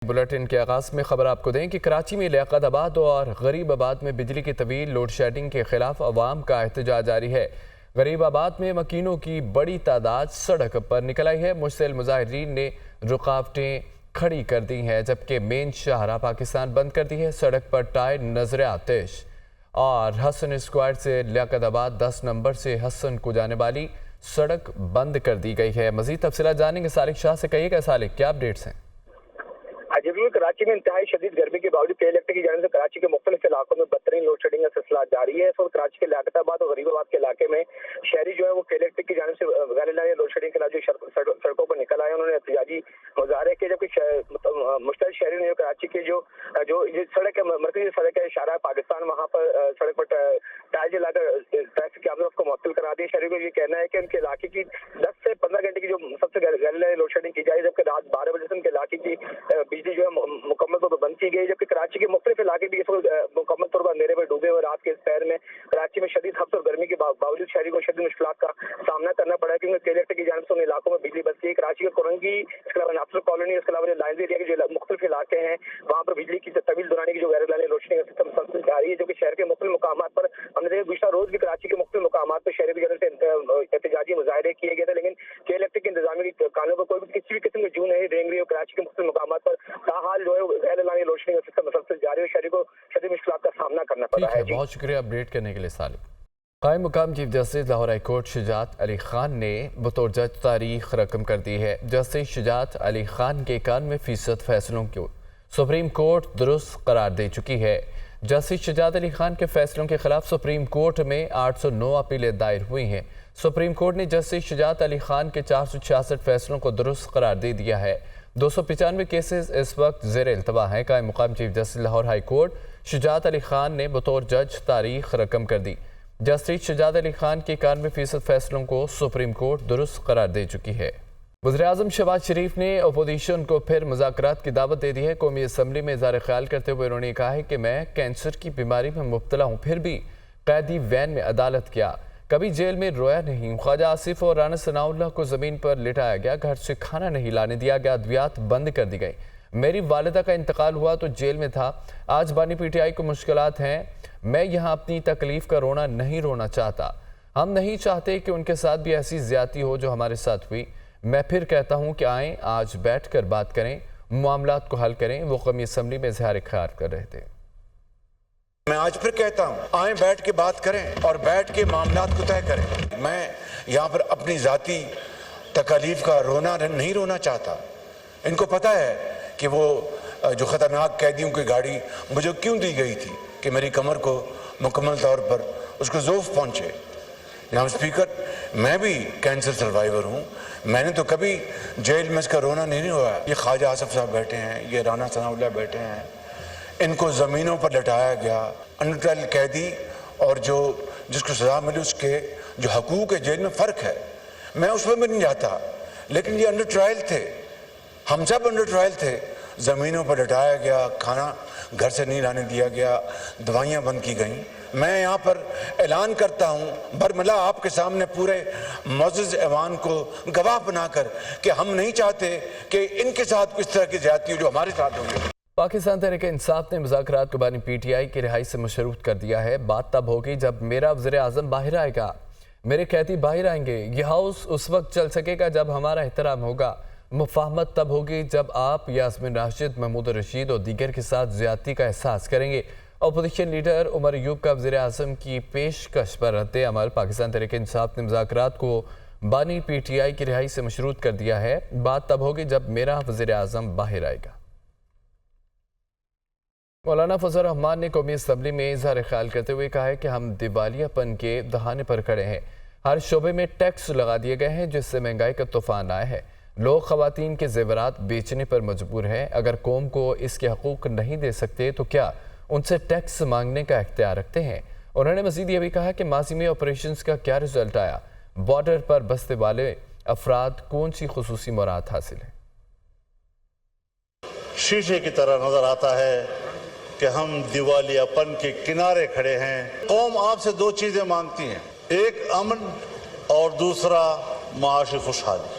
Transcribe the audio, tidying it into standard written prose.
Bulletin کے آغاز میں خبر آپ کو دیں کہ کراچی میں لیاقت آباد اور غریب آباد میں بجلی کی طویل لوڈ شیڈنگ کے خلاف عوام کا احتجاج جاری ہے۔ غریب آباد میں مکینوں کی بڑی تعداد سڑک پر نکل آئی ہے۔ مشتعل مظاہرین نے رکاوٹیں کھڑی کر دی ہیں جبکہ مین شاہراہ پاکستان بند کر دی ہے۔ سڑک پر ٹائر نظر آتش اور حسن اسکوائر سے لیاقت آباد 10 نمبر سے حسن کو جانے والی سڑک بند کر دی گئی ہے۔ مزید تفصیلات جانیں گے سالک شاہ سے۔ کہیے گا سالک، کیا اپڈیٹس ہیں؟ کراچی میں انتہائی شدید گرمی کے باوجود کے الیکٹرک کی جانب سے کراچی کے مختلف علاقوں میں بدترین لوڈ شیڈنگ کا سلسلہ جاری ہے۔ اس وقت کراچی کے لیاقت آباد اور غریب آباد کے علاقے میں شہری جو ہے وہ الیکٹرک کی جانب سے غیر اعلانیہ لوڈ شیڈنگ کے خلاف جو سڑکوں پر نکل آئے، انہوں نے احتجاجی مظاہرے کیے، جبکہ مشتعل شہری نے کراچی کے جو سڑک ہے، مرکزی سڑک ہے شاہراہ پاکستان، وہاں پر سڑک پر ٹائر جلا کر ٹریفک کے عمل کو معطل کرا دیا۔ شہری کو یہ کہنا ہے کہ ان کے علاقے کی 10 سے 15 گھنٹے کی جو سب سے غیر اعلانیہ لوڈ شیڈنگ کی جائے، جبکہ رات 12 بجے سے ان کے علاقے کی بجلی جو ہے مکمل طور پر بند کی گئی، جبکہ کراچی کے مختلف علاقے بھی اس وقت مکمل طور پر اندھیرے میں ڈوبے ہوئے۔ رات کے اس پہر میں کراچی میں شدید ہفس اور گرمی کے باوجود شہری کو شدید مشکلات کا سامنا کرنا پڑا ہے، کیونکہ الیکٹرک کی جانب سے ان علاقوں میں بجلی بند کی۔ کراچی کے کورنگی، اس کے علاوہ ناصر کالونی، اس کے علاوہ لائنز ایریا کے جو مختلف علاقے ہیں، وہاں پر بجلی کی طویل دورانی کی جو غیر اعلانیہ روشنی کا سسٹم مسلسل جاری ہے، جو کہ شہر کے مختلف مقامات پر ہم نے دیکھا گزشتہ روز بھی کراچی کے مختلف مقامات پر شہری کی جانب سے احتجاجی مظاہرے کیے گئے تھے، لیکن الیکٹرک انتظامیہ کی قانون پر کوئی بھی کسی بھی قسم کی جو نہیں رینگ رہی ہے۔ کراچی کے مختلف مقامات پر تاحال جو ہے غیر اعلانیہ روشنی کا سسٹم مسلسل جاری ہے، شہری کو شدید مشکلات کا سامنا کرنا پڑ رہا ہے۔ بہت شکریہ اپڈیٹ کرنے کے لیے سالک۔ قائم مقام chief justice Lahore high court Shujaat Ali Khan نے بطور جج تاریخ رقم کر دی ہے۔ جسٹس شجاعت علی خان کے 91% فیصلوں کو سپریم کورٹ درست قرار دے چکی ہے۔ جسٹس شجاعت علی خان کے فیصلوں کے خلاف سپریم کورٹ میں 809 اپیلیں دائر ہوئی ہیں۔ سپریم کورٹ نے جسٹس شجاعت علی خان کے 466 فیصلوں کو درست قرار دے دیا ہے۔ 295 کیسز اس وقت زیر التوا ہیں۔ قائم مقام chief justice Lahore high court Shujaat Ali Khan نے بطور جج تاریخ رقم کر دی۔ جسٹس شجاعت علی خان کے 91% فیصلوں کو سپریم کورٹ درست قرار دے چکی ہے۔ وزیراعظم شہباز شریف نے اپوزیشن کو پھر مذاکرات کی دعوت دے دی ہے۔ قومی اسمبلی میں اظہار خیال کرتے ہوئے انہوں نے کہا ہے کہ میں کینسر کی بیماری میں مبتلا ہوں، پھر بھی قیدی وین میں عدالت کیا، کبھی جیل میں رویا نہیں۔ خواجہ آصف اور رانا ثناء اللہ کو زمین پر لٹایا گیا، گھر سے کھانا نہیں لانے دیا گیا، ادویات بند کر دی گئی۔ میری والدہ کا انتقال ہوا تو جیل میں تھا، آج بانی پی ٹی آئی کو مشکلات ہیں، میں یہاں اپنی تکلیف کا رونا نہیں رونا چاہتا۔ ہم نہیں چاہتے کہ ان کے ساتھ بھی ایسی زیادتی ہو جو ہمارے ساتھ ہوئی۔ میں پھر کہتا ہوں کہ آئیں آج بیٹھ کر بات کریں، معاملات کو حل کریں۔ وہ قومی اسمبلی میں اظہار خیال کر رہے تھے۔ میں آج پھر کہتا ہوں آئیں بیٹھ کے بات کریں اور بیٹھ کے معاملات کو طے کریں۔ میں یہاں پر اپنی ذاتی تکالیف کا رونا نہیں رونا چاہتا۔ ان کو پتہ ہے کہ وہ جو خطرناک قیدیوں کی گاڑی مجھے کیوں دی گئی تھی کہ میری کمر کو مکمل طور پر اس کو ضعف پہنچے۔ جناب اسپیکر، میں بھی کینسر سروائیور ہوں، میں نے تو کبھی جیل میں اس کا رونا نہیں ہوا۔ یہ خواجہ آصف صاحب بیٹھے ہیں، یہ رانا ثناء اللہ بیٹھے ہیں، ان کو زمینوں پر لٹایا گیا۔ انڈر ٹرائل قیدی اور جس کو سزا ملی اس کے جو حقوق ہے جیل میں فرق ہے، میں اس میں بھی نہیں جاتا، لیکن یہ انڈر ٹرائل تھے، ہم سب انڈر ٹرائل تھے۔ زمینوں پر لٹایا گیا، کھانا گھر سے نہیں لانے دیا گیا، دوائیاں بند کی گئیں۔ میں یہاں پر اعلان کرتا ہوں برملا آپ کے سامنے پورے معزز ایوان کو گواہ بنا کر کہ ہم نہیں چاہتے کہ ان کے ساتھ کس طرح کی زیادتی ہو جو ہمارے ساتھ ہوگی۔ پاکستان تحریک انصاف نے مذاکرات کو بانی پی ٹی آئی کی رہائی سے مشروط کر دیا ہے۔ بات تب ہوگی جب میرا وزیر اعظم باہر آئے گا، میرے قیدی باہر آئیں گے۔ یہ ہاؤس اس وقت چل سکے گا جب ہمارا احترام ہوگا۔ مفاہمت تب ہوگی جب آپ یاسمین راشد، محمود رشید اور دیگر کے ساتھ زیادتی کا احساس کریں گے۔ اپوزیشن لیڈر عمر ایوب کا وزیر اعظم کی پیشکش پر رد عمل۔ پاکستان تحریک انصاف نے مذاکرات کو بانی پی ٹی آئی کی رہائی سے مشروط کر دیا ہے۔ بات تب ہوگی جب میرا وزیر اعظم باہر آئے گا۔ مولانا فضل الرحمان نے قومی اسمبلی میں اظہار خیال کرتے ہوئے کہا ہے کہ ہم دیوالیہ پن کے دہانے پر کھڑے ہیں۔ ہر شعبے میں ٹیکس لگا دیے گئے ہیں جس سے مہنگائی کا طوفان آیا ہے۔ لوگ خواتین کے زیورات بیچنے پر مجبور ہیں۔ اگر قوم کو اس کے حقوق نہیں دے سکتے تو کیا ان سے ٹیکس مانگنے کا اختیار رکھتے ہیں؟ انہوں نے مزید یہ بھی کہا کہ ماضی میں آپریشنز کا کیا رزلٹ آیا، بارڈر پر بستے والے افراد کون سی خصوصی مراد حاصل ہیں۔ شیشے کی طرح نظر آتا ہے کہ ہم دیوالیہ پن کے کنارے کھڑے ہیں۔ قوم آپ سے دو چیزیں مانگتی ہیں، ایک امن اور دوسرا معاشی خوشحالی۔